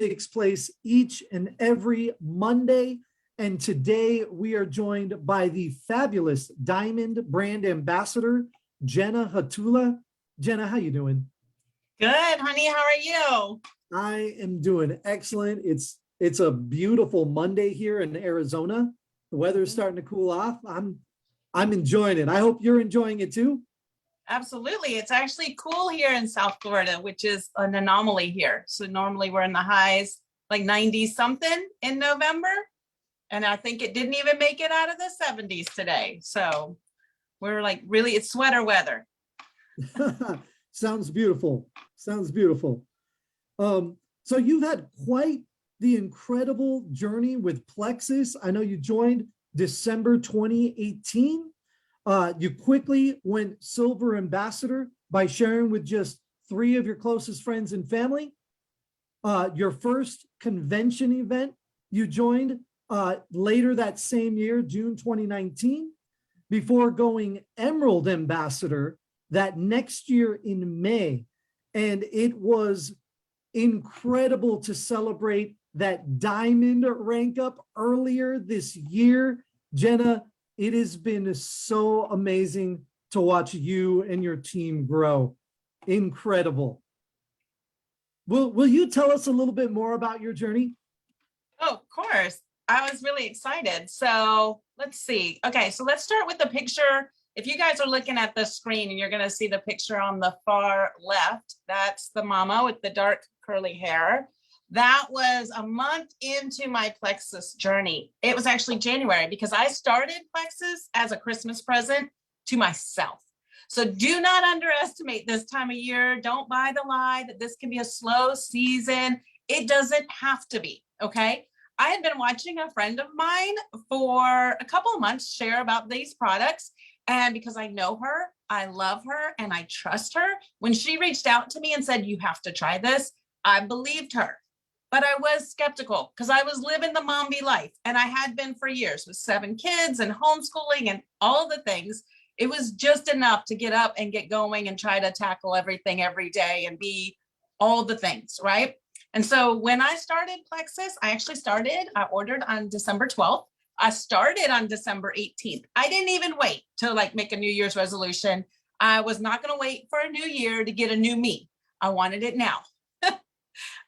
takes place each and every Monday. And today we are joined by the fabulous Diamond brand ambassador, Jenna Hatula. Jenna, how you doing? Good, honey. How are you? I am doing excellent. It's a beautiful Monday here in Arizona. The weather's starting to cool off. I'm enjoying it. I hope you're enjoying it too. Absolutely. It's actually cool here in South Florida, which is an anomaly here. So normally we're in the highs, like 90 something in November. And I think it didn't even make it out of the 70s today. So we're like really, it's sweater weather. Sounds beautiful. Sounds beautiful. So you've had quite the incredible journey with Plexus. I know you joined December 2018. You quickly went silver ambassador by sharing with just 3 of your closest friends and family. Your first convention event you joined later that same year, June 2019, before going Emerald ambassador that next year in May. And it was incredible to celebrate that diamond rank up earlier this year. Jenna, it has been so amazing to watch you and your team grow. Incredible. Will you tell us a little bit more about your journey? Oh, of course. I was really excited. So let's see. Okay, so let's start with the picture. If you guys are looking at the screen and you're going to see the picture on the far left, that's the mama with the dark curly hair. That was a month into my Plexus journey. It was actually January because I started Plexus as a Christmas present to myself. So do not underestimate this time of year. Don't buy the lie that this can be a slow season. It doesn't have to be, okay? I had been watching a friend of mine for a couple of months share about these products. And because I know her, I love her, and I trust her, when she reached out to me and said, you have to try this, I believed her. But I was skeptical because I was living the mommy life, and I had been for years with 7 kids and homeschooling and all the things. It was just enough to get up and get going and try to tackle everything every day and be all the things, right? And so when I started Plexus, I ordered on December 12th. I started on December 18th. I didn't even wait to like make a New Year's resolution. I was not going to wait for a new year to get a new me. I wanted it now.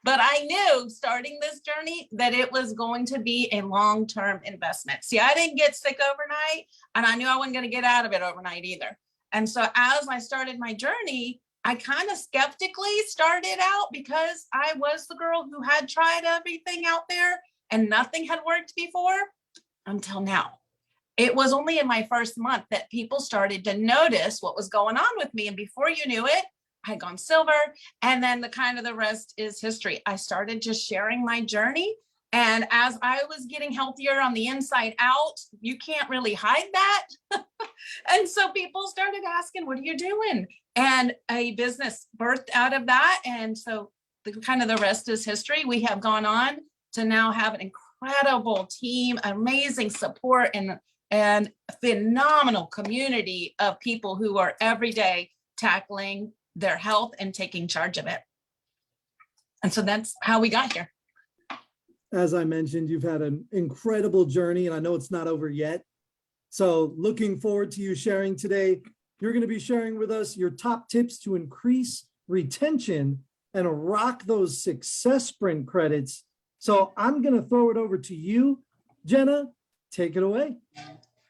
But I knew starting this journey that it was going to be a long-term investment. See, I didn't get sick overnight, and I knew I wasn't going to get out of it overnight either. And so as I started my journey, I kind of skeptically started out because I was the girl who had tried everything out there and nothing had worked before until now. It was only in my first month that people started to notice what was going on with me. And before you knew it, I had gone silver, and then the rest is history. I started just sharing my journey. And as I was getting healthier on the inside out, you can't really hide that. And so people started asking, what are you doing? And a business birthed out of that. And so the rest is history. We have gone on to now have an incredible team, amazing support, and phenomenal community of people who are every day tackling their health and taking charge of it. And so that's how we got here. As I mentioned, you've had an incredible journey, and I know it's not over yet. So looking forward to you sharing today. You're going to be sharing with us your top tips to increase retention and rock those success sprint credits. So I'm going to throw it over to you, Jenna. Take it away.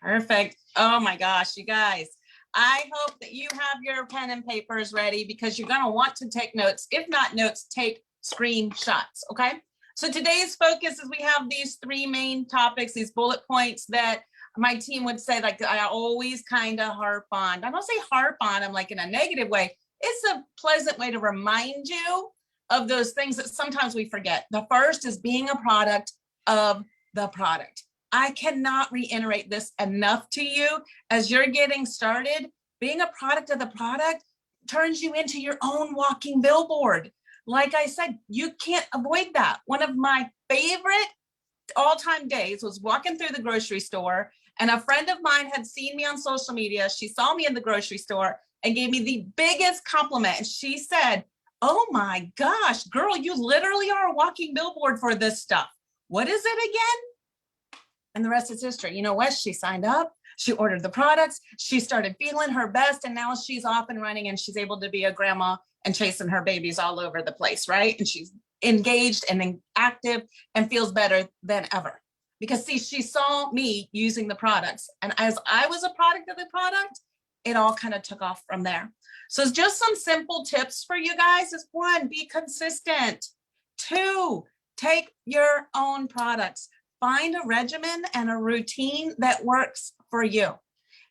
Perfect. Oh my gosh, you guys. I hope that you have your pen and papers ready because you're going to want to take notes. If not notes, take screenshots, okay? So today's focus is we have these 3 main topics, these bullet points that my team would say, like, I always kind of harp on. I don't say harp on them like in a negative way. It's a pleasant way to remind you of those things that sometimes we forget. The first is being a product of the product. I cannot reiterate this enough to you. As you're getting started, being a product of the product turns you into your own walking billboard. Like I said, you can't avoid that. One of my favorite all-time days was walking through the grocery store, and a friend of mine had seen me on social media. She saw me in the grocery store and gave me the biggest compliment. And she said, oh my gosh, girl, you literally are a walking billboard for this stuff. What is it again? And the rest is history. You know what? She signed up, she ordered the products, she started feeling her best, and now she's off and running and she's able to be a grandma and chasing her babies all over the place, right? And she's engaged and active and feels better than ever. Because see, she saw me using the products, and as I was a product of the product, it all kind of took off from there. So just some simple tips for you guys is: one, be consistent. Two, take your own products. Find a regimen and a routine that works for you.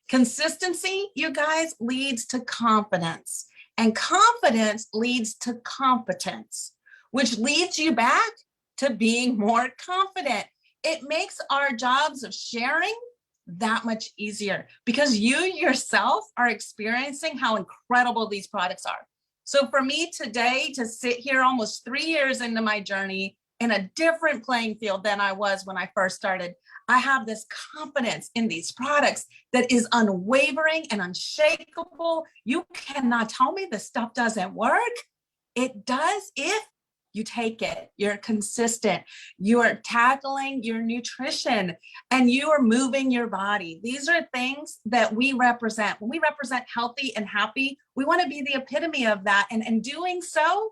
Consistency, you guys, leads to confidence, and confidence leads to competence, which leads you back to being more confident. It makes our jobs of sharing that much easier because you yourself are experiencing how incredible these products are. So for me today to sit here almost 3 years into my journey in a different playing field than I was when I first started, I have this confidence in these products that is unwavering and unshakable. You cannot tell me this stuff doesn't work. It does if you take it, you're consistent, you are tackling your nutrition, and you are moving your body. These are things that we represent. When we represent healthy and happy, we want to be the epitome of that. And in doing so,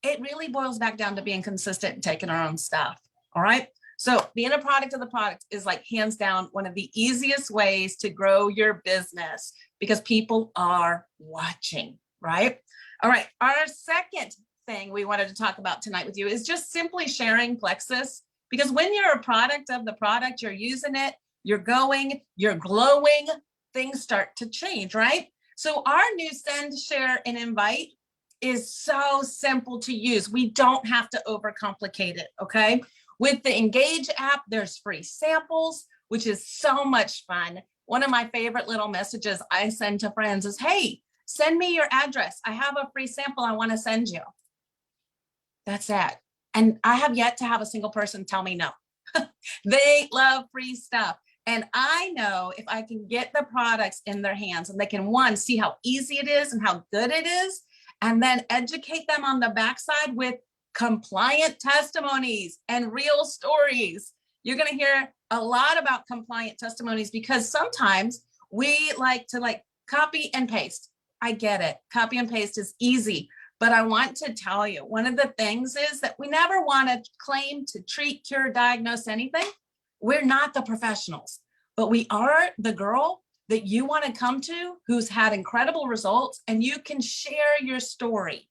it really boils back down to being consistent and taking our own stuff. All right. So being a product of the product is like hands down one of the easiest ways to grow your business because people are watching, right? All right. Our second thing we wanted to talk about tonight with you is just simply sharing Plexus, because when you're a product of the product, you're using it, you're going, you're glowing, things start to change, right? So our new send, share, and invite is so simple to use. We don't have to overcomplicate it, okay? With the Engage app, there's free samples, which is so much fun. One of my favorite little messages I send to friends is, hey, send me your address. I have a free sample I want to send you. That's it. And I have yet to have a single person tell me no. They love free stuff. And I know if I can get the products in their hands and they can, one, see how easy it is and how good it is, and then educate them on the backside with compliant testimonies and real stories. You're going to hear a lot about compliant testimonies because sometimes we like to copy and paste. I get it. Copy and paste is easy. But I want to tell you, one of the things is that we never want to claim to treat, cure, diagnose anything. We're not the professionals, but we are the girl that you want to come to who's had incredible results, and you can share your story.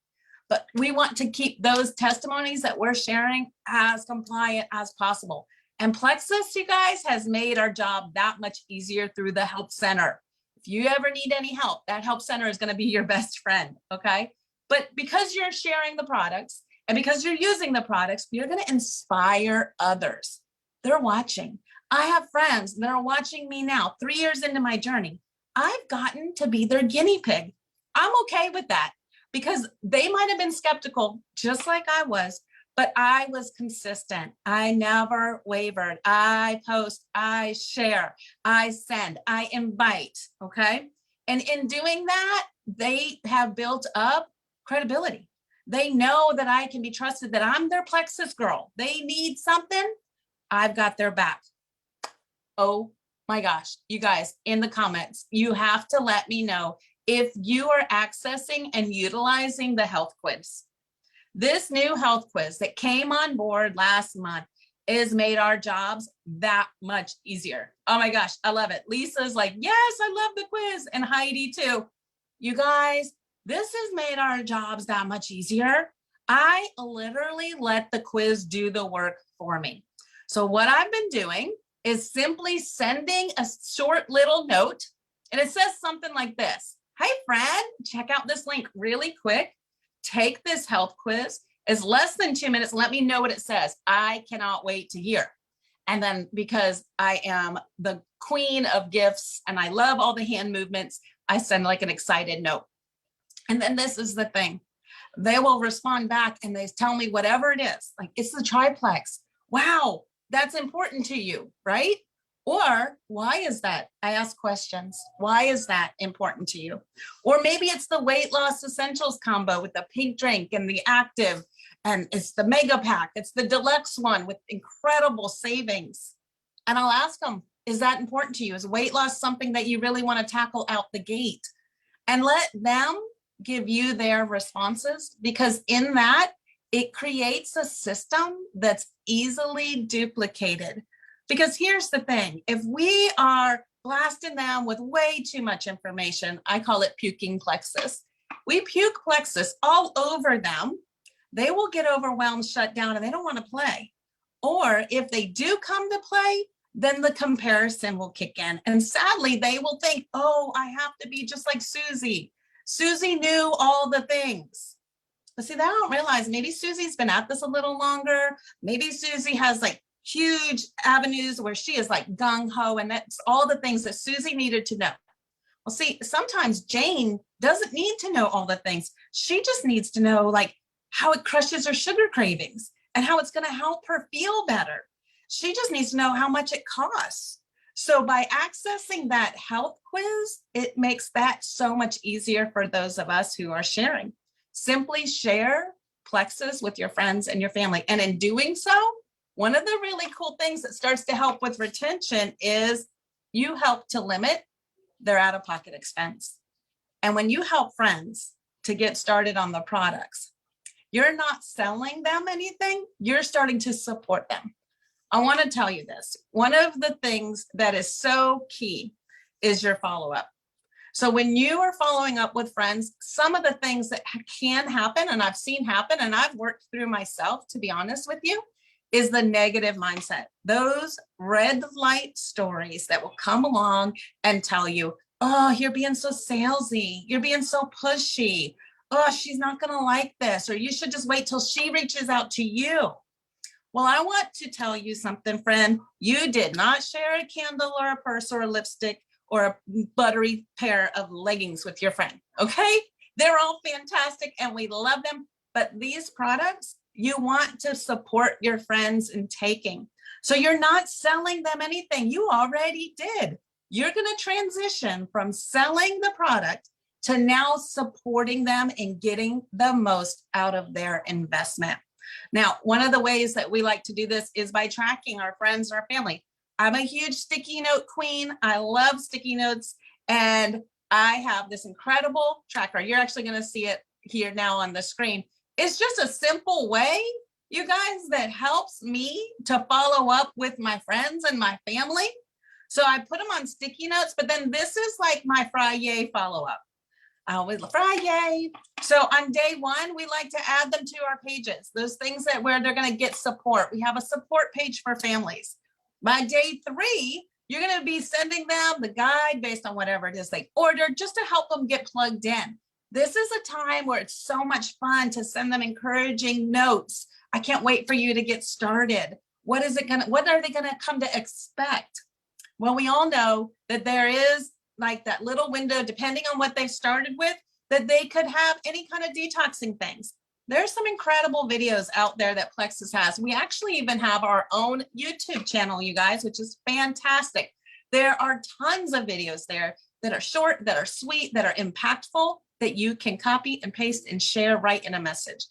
But we want to keep those testimonies that we're sharing as compliant as possible. And Plexus, you guys, has made our job that much easier through the Help Center. If you ever need any help, that Help Center is going to be your best friend, okay? But because you're sharing the products and because you're using the products, you're going to inspire others. They're watching. I have friends that are watching me now, 3 years into my journey. I've gotten to be their guinea pig. I'm okay with that because they might have been skeptical, just like I was, but I was consistent. I never wavered. I post, I share, I send, I invite, okay? And in doing that, they have built up credibility. They know that I can be trusted, that I'm their Plexus girl. They need something, I've got their back. Oh my gosh, you guys, in the comments, you have to let me know if you are accessing and utilizing the health quiz. This new health quiz that came on board last month has made our jobs that much easier. Oh my gosh, I love it. Lisa's like, yes, I love the quiz. And Heidi too. You guys, this has made our jobs that much easier. I literally let the quiz do the work for me. So what I've been doing is simply sending a short little note, and it says something like this. Hey friend, check out this link really quick. Take this health quiz. It's less than 2 minutes. Let me know what it says. I cannot wait to hear. And then because I am the queen of gifts and I love all the hand movements, I send like an excited note. And then this is the thing. They will respond back and they tell me whatever it is. Like, it's the triplex. Wow, that's important to you, right? Or why is that? I ask questions. Why is that important to you? Or maybe it's the weight loss essentials combo with the pink drink and the active, and it's the mega pack. It's the deluxe one with incredible savings. And I'll ask them, is that important to you? Is weight loss something that you really want to tackle out the gate? And let them give you their responses, because in that, it creates a system that's easily duplicated. Because here's the thing, if we are blasting them with way too much information, I call it puking plexus. We puke plexus all over them. They will get overwhelmed, shut down, and they don't want to play. Or if they do come to play, then the comparison will kick in. And sadly, they will think, oh, I have to be just like Susie. Susie knew all the things. But see, they don't realize maybe Susie's been at this a little longer. Maybe Susie has like huge avenues where she is like gung-ho, and that's all the things that Susie needed to know. Well, see, sometimes Jane doesn't need to know all the things. She just needs to know like how it crushes her sugar cravings and how it's going to help her feel better. She just needs to know how much it costs. So by accessing that health quiz, it makes that so much easier for those of us who are sharing. Simply share Plexus with your friends and your family. And in doing so, one of the really cool things that starts to help with retention is you help to limit their out-of-pocket expense. And when you help friends to get started on the products, you're not selling them anything, you're starting to support them. I want to tell you this. One of the things that is so key is your follow-up. So when you are following up with friends, some of the things that can happen, and I've seen happen, and I've worked through myself, to be honest with you, is the negative mindset. Those red light stories that will come along and tell you, oh, you're being so salesy. You're being so pushy. Oh, she's not going to like this. Or you should just wait till she reaches out to you. Well, I want to tell you something, friend. You did not share a candle or a purse or a lipstick or a buttery pair of leggings with your friend, okay? They're all fantastic and we love them. But these products, you want to support your friends in taking. So you're not selling them anything. You already did. You're going to transition from selling the product to now supporting them and getting the most out of their investment. Now, one of the ways that we like to do this is by tracking our friends and our family. I'm a huge sticky note queen. I love sticky notes. And I have this incredible tracker. You're actually going to see it here now on the screen. It's just a simple way, you guys, that helps me to follow up with my friends and my family. So I put them on sticky notes, but then this is like my Friday follow-up. I always Friday. So on day one, we like to add them to our pages, those things that where they're going to get support. We have a support page for families. By day 3, you're going to be sending them the guide based on whatever it is they ordered, just to help them get plugged in. This is a time where it's so much fun to send them encouraging notes. I can't wait for you to get started. What are they going to come to expect? Well, we all know that there is like that little window, depending on what they started with, that they could have any kind of detoxing things. There's some incredible videos out there that Plexus has. We actually even have our own YouTube channel, you guys, which is fantastic. There are tons of videos there that are short, that are sweet, that are impactful, that you can copy and paste and share right in a message.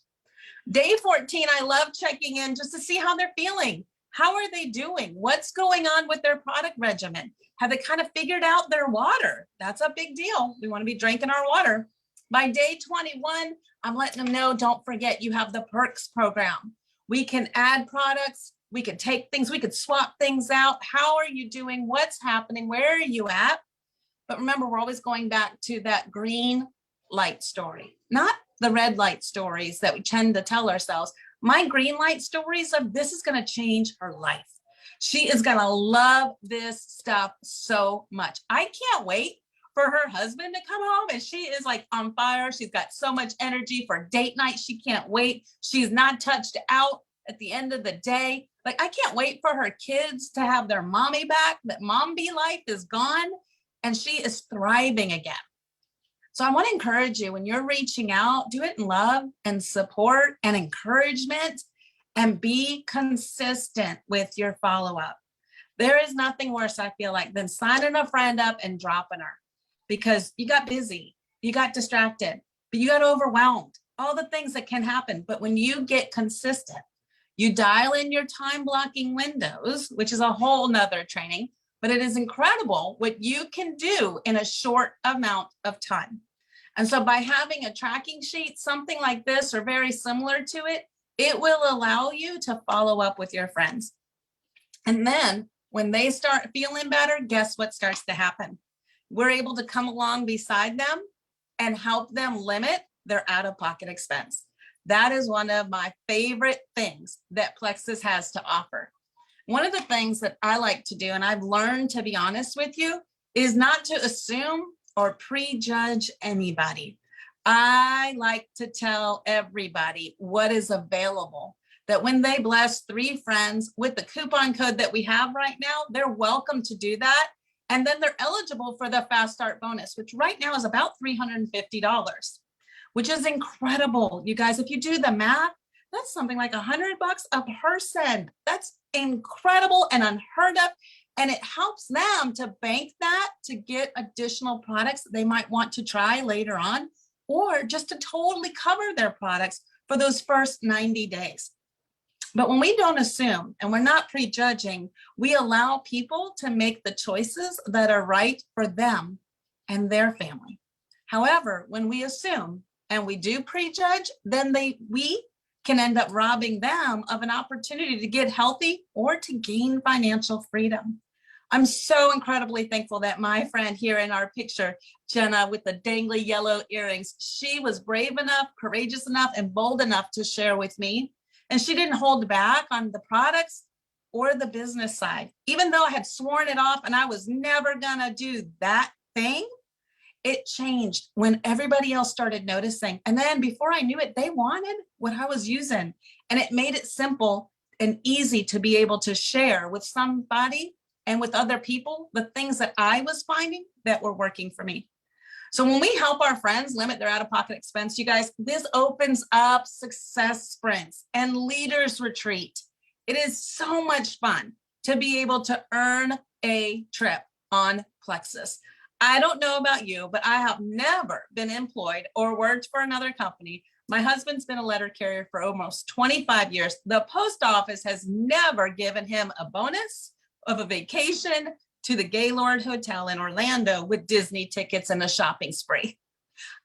Day 14, I love checking in just to see how they're feeling. How are they doing? What's going on with their product regimen? Have they kind of figured out their water? That's a big deal. We want to be drinking our water. By day 21, I'm letting them know, don't forget you have the perks program. We can add products. We can take things. We could swap things out. How are you doing? What's happening? Where are you at? But remember, we're always going back to that green light story, not the red light stories that we tend to tell ourselves. My green light stories of this is going to change her life. She is going to love this stuff so much. I can't wait for her husband to come home, and she is like on fire. She's got so much energy for date night. She can't wait. She's not touched out at the end of the day. Like, I can't wait for her kids to have their mommy back, that mommy life is gone and she is thriving again. So I want to encourage you, when you're reaching out, do it in love and support and encouragement, and be consistent with your follow-up. There is nothing worse, I feel like, than signing a friend up and dropping her because you got busy, you got distracted, but you got overwhelmed, all the things that can happen. But when you get consistent, you dial in your time blocking windows, which is a whole nother training, but it is incredible what you can do in a short amount of time. And so by having a tracking sheet, something like this or very similar to it, it will allow you to follow up with your friends. And then when they start feeling better, guess what starts to happen? We're able to come along beside them and help them limit their out-of-pocket expense. That is one of my favorite things that Plexus has to offer. One of the things that I like to do, and I've learned to be honest with you, is not to assume or prejudge anybody. I like to tell everybody what is available, that when they bless 3 friends with the coupon code that we have right now, they're welcome to do that. And then they're eligible for the Fast Start bonus, which right now is about $350, which is incredible. You guys, if you do the math, that's something like $100 a person. That's incredible and unheard of. And it helps them to bank that to get additional products that they might want to try later on, or just to totally cover their products for those first 90 days. But when we don't assume and we're not prejudging, we allow people to make the choices that are right for them and their family. However, when we assume and we do prejudge, then we can end up robbing them of an opportunity to get healthy or to gain financial freedom. I'm so incredibly thankful that my friend here in our picture, Jenna, with the dangly yellow earrings, she was brave enough, courageous enough, and bold enough to share with me. And she didn't hold back on the products or the business side. Even though I had sworn it off and I was never gonna do that thing, it changed when everybody else started noticing. And then before I knew it, they wanted what I was using. And it made it simple and easy to be able to share with somebody and with other people the things that I was finding that were working for me. So when we help our friends limit their out-of-pocket expense, you guys, this opens up success sprints and leaders retreat. It is so much fun to be able to earn a trip on Plexus. I don't know about you, but I have never been employed or worked for another company. My husband's been a letter carrier for almost 25 years. The post office has never given him a bonus of a vacation to the Gaylord Hotel in Orlando with Disney tickets and a shopping spree.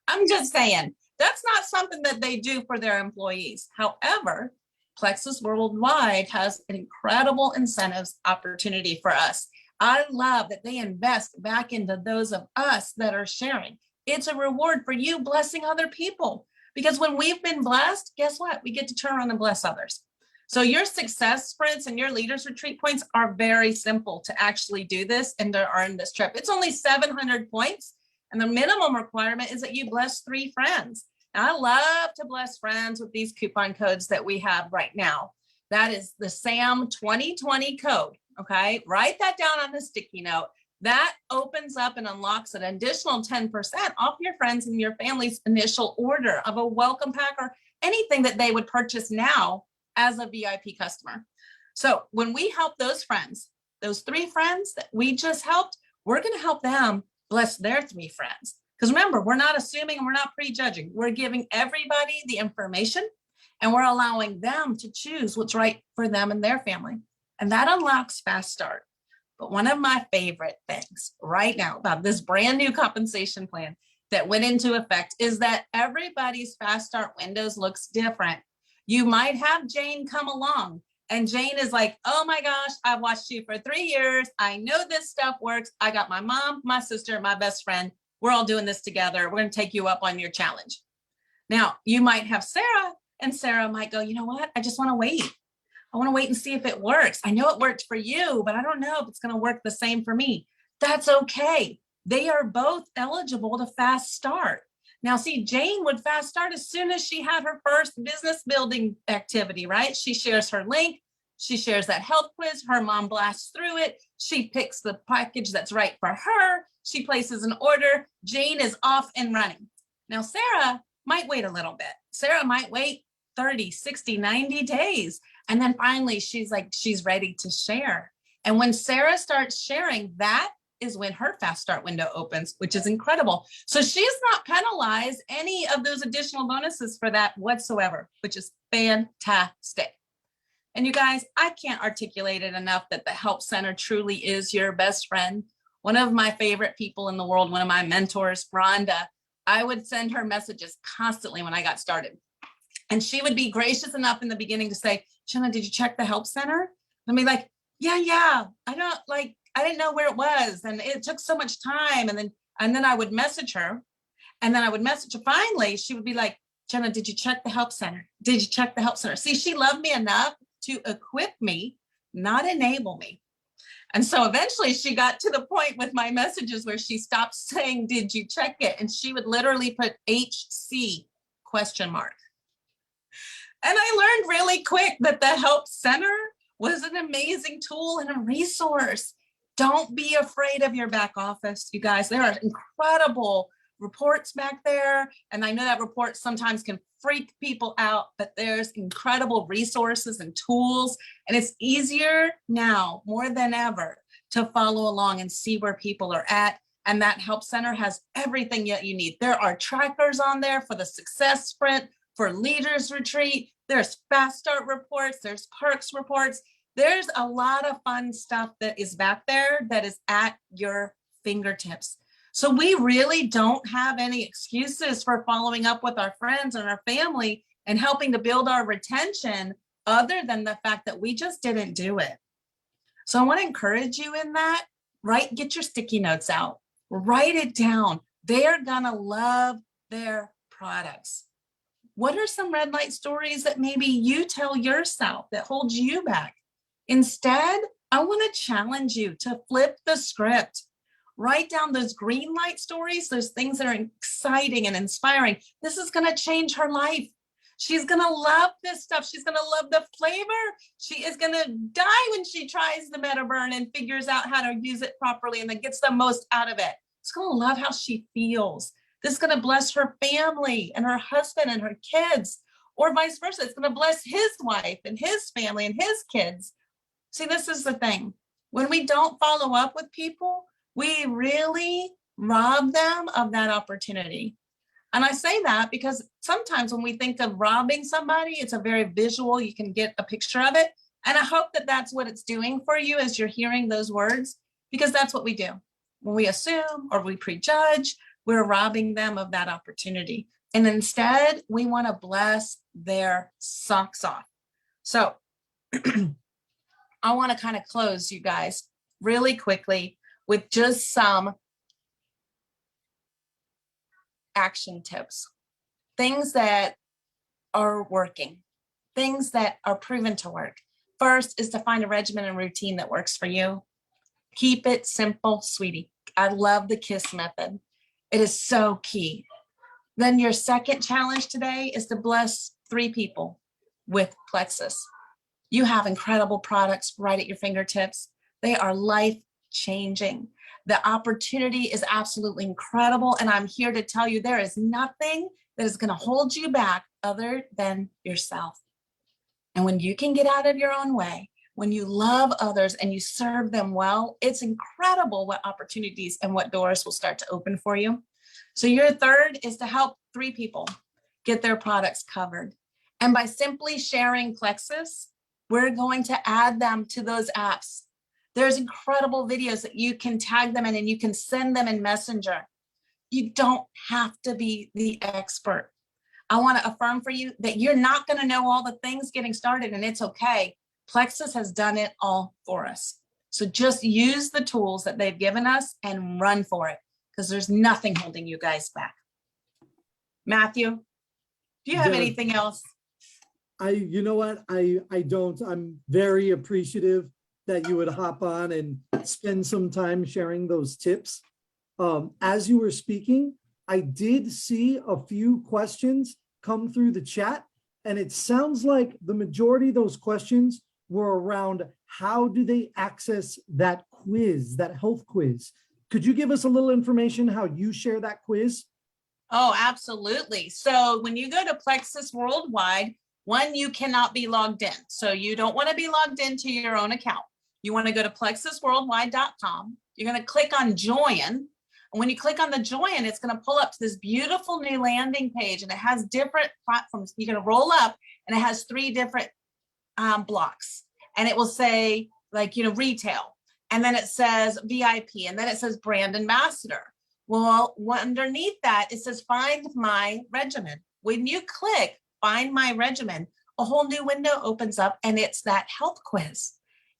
I'm just saying, that's not something that they do for their employees. However, Plexus Worldwide has an incredible incentives opportunity for us. I love that they invest back into those of us that are sharing. It's a reward for you blessing other people, because when we've been blessed, guess what? We get to turn around and bless others. So your success sprints and your leaders retreat points are very simple to actually do this and to earn this trip. It's only 700 points. And the minimum requirement is that you bless 3 friends. Now, I love to bless friends with these coupon codes that we have right now. That is the SAM 2020 code. Okay, write that down on the sticky note. That opens up and unlocks an additional 10% off your friends and your family's initial order of a welcome pack or anything that they would purchase now as a VIP customer. So when we help those friends, those 3 friends that we just helped, we're going to help them bless their 3 friends. Because remember, we're not assuming and we're not prejudging. We're giving everybody the information and we're allowing them to choose what's right for them and their family. And that unlocks Fast Start. But one of my favorite things right now about this brand new compensation plan that went into effect is that everybody's Fast Start windows looks different. You might have Jane come along and Jane is like, oh my gosh, I've watched you for 3 years. I know this stuff works. I got my mom, my sister, my best friend. We're all doing this together. We're going to take you up on your challenge. Now, you might have Sarah, and Sarah might go, you know what? I just want to wait. I want to wait and see if it works. I know it worked for you, but I don't know if it's going to work the same for me. That's okay. They are both eligible to Fast Start. Now, see, Jane would Fast Start as soon as she had her first business building activity, right? She shares her link. She shares that health quiz. Her mom blasts through it. She picks the package that's right for her. She places an order. Jane is off and running. Now, Sarah might wait a little bit. Sarah might wait 30, 60, 90 days. And then finally, she's ready to share. And when Sarah starts sharing, that is when her fast start window opens, which is incredible. So she's not penalized any of those additional bonuses for that whatsoever, which is fantastic. And you guys, I can't articulate it enough that the Help Center truly is your best friend. One of my favorite people in the world, one of my mentors, Rhonda, I would send her messages constantly when I got started. And she would be gracious enough in the beginning to say, Jenna, did you check the Help Center? And be like, yeah, I didn't know where it was. And it took so much time. And then I would message her. And then I would message her. Finally, she would be like, Jenna, did you check the Help Center? Did you check the Help Center? See, she loved me enough to equip me, not enable me. And so eventually she got to the point with my messages where she stopped saying, did you check it? And she would literally put HC ? And I learned really quick that the Help Center was an amazing tool and a resource. Don't be afraid of your back office, you guys. There are incredible reports back there. And I know that reports sometimes can freak people out, but there's incredible resources and tools. And it's easier now more than ever to follow along and see where people are at. And that Help Center has everything that you need. There are trackers on there for the Success Sprint, for Leaders Retreat. There's Fast Start reports. There's Perks reports. There's a lot of fun stuff that is back there that is at your fingertips. So we really don't have any excuses for following up with our friends and our family and helping to build our retention other than the fact that we just didn't do it. So I want to encourage you in that, right? Get your sticky notes out, write it down. They're gonna love their products. What are some red light stories that maybe you tell yourself that holds you back? Instead, I want to challenge you to flip the script. Write down those green light stories, those things that are exciting and inspiring. This is going to change her life. She's going to love this stuff. She's going to love the flavor. She is going to die when she tries the Metaburn and figures out how to use it properly and then gets the most out of it. She's going to love how she feels. This is going to bless her family and her husband and her kids, or vice versa. It's going to bless his wife and his family and his kids. See, this is the thing. When we don't follow up with people, we really rob them of that opportunity. And I say that because sometimes when we think of robbing somebody, it's a very visual, you can get a picture of it. And I hope that that's what it's doing for you as you're hearing those words, because that's what we do. When we assume or we prejudge, we're robbing them of that opportunity. And instead, we want to bless their socks off. So I want to kind of close, you guys, really quickly with just some action tips, things that are working, things that are proven to work. First is to find a regimen and routine that works for you. Keep it simple, sweetie. I love the KISS method. It is so key. Then your second challenge today is to bless 3 people with Plexus. You have incredible products right at your fingertips. They are life-changing. The opportunity is absolutely incredible. And I'm here to tell you there is nothing that is going to hold you back other than yourself. And when you can get out of your own way, when you love others and you serve them well, it's incredible what opportunities and what doors will start to open for you. So your third is to help 3 people get their products covered. And by simply sharing Plexus, we're going to add them to those apps. There's incredible videos that you can tag them in and you can send them in Messenger. You don't have to be the expert. I want to affirm for you that you're not going to know all the things getting started, and it's okay. Plexus has done it all for us. So just use the tools that they've given us and run for it, because there's nothing holding you guys back. Matthew, do you have Yeah. anything else? You know what? I don't. I'm very appreciative that you would hop on and spend some time sharing those tips. As you were speaking, I did see a few questions come through the chat, and it sounds like the majority of those questions were around how do they access that quiz, that health quiz. Could you give us a little information how you share that quiz? Oh, absolutely. So when you go to Plexus Worldwide, one, you cannot be logged in. So you don't want to be logged into your own account. you want to go to plexusworldwide.com. You're going to click on join. And when you click on the join, it's going to pull up to this beautiful new landing page, and it has different platforms. You're going to roll up, and it has 3 different blocks, and it will say like, retail, and then it says VIP, and then it says brand ambassador. Well, underneath that, it says find my regimen. When you click find my regimen, a whole new window opens up, and it's that health quiz.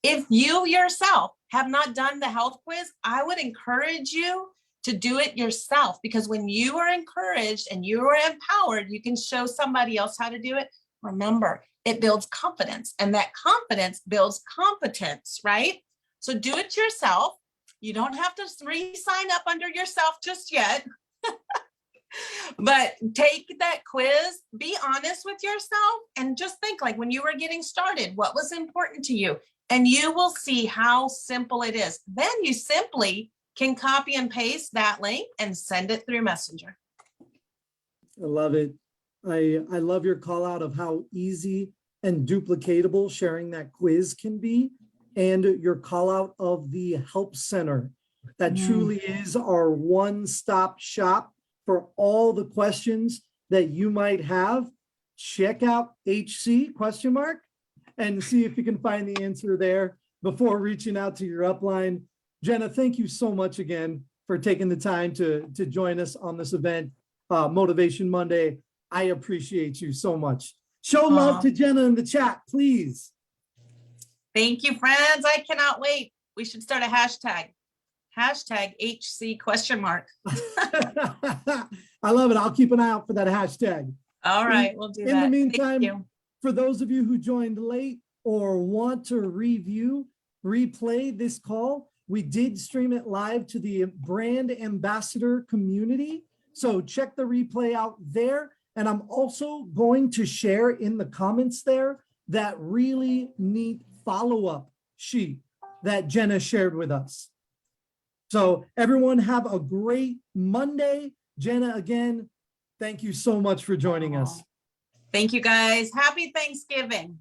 If you yourself have not done the health quiz, I would encourage you to do it yourself, because when you are encouraged and you are empowered, you can show somebody else how to do it. Remember, it builds confidence, and that confidence builds competence, right? So do it yourself. You don't have to re-sign up under yourself just yet. But take that quiz, be honest with yourself, and just think, like, when you were getting started, what was important to you? And you will see how simple it is. Then you simply can copy and paste that link and send it through Messenger. I love it. I love your call out of how easy and duplicatable sharing that quiz can be, and your call out of the help center. That truly is our one-stop shop for all the questions that you might have. Check out HC ? And see if you can find the answer there before reaching out to your upline. Jenna, thank you so much again for taking the time to join us on this event, Motivation Monday. I appreciate you so much. Show love to Jenna in the chat, please. Thank you, friends. I cannot wait. We should start a hashtag. Hashtag HC ? I love it. I'll keep an eye out for that hashtag. All right, we'll do that. In the meantime, Thank you. For those of you who joined late or want to replay this call, we did stream it live to the brand ambassador community. So check the replay out there. And I'm also going to share in the comments there that really neat follow-up sheet that Jenna shared with us. So everyone have a great Monday. Jenna, again, thank you so much for joining us. Thank you, guys. Happy Thanksgiving.